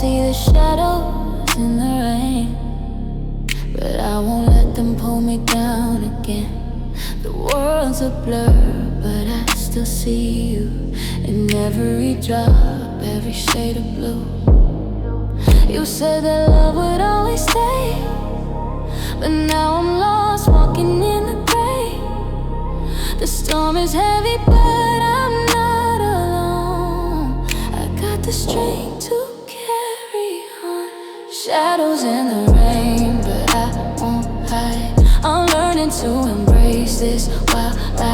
see the shadows in the rain, but I won't let them pull me down again. The world's a blur, but I still see you in every drop, every shade of blue. You said that love would always stay, but now I'm lost walking in the gray. The storm is heavy, but I'm not alone. I got the strength to carry on. Shadows in the rain, but I won't hide. I'm learning to embrace this while I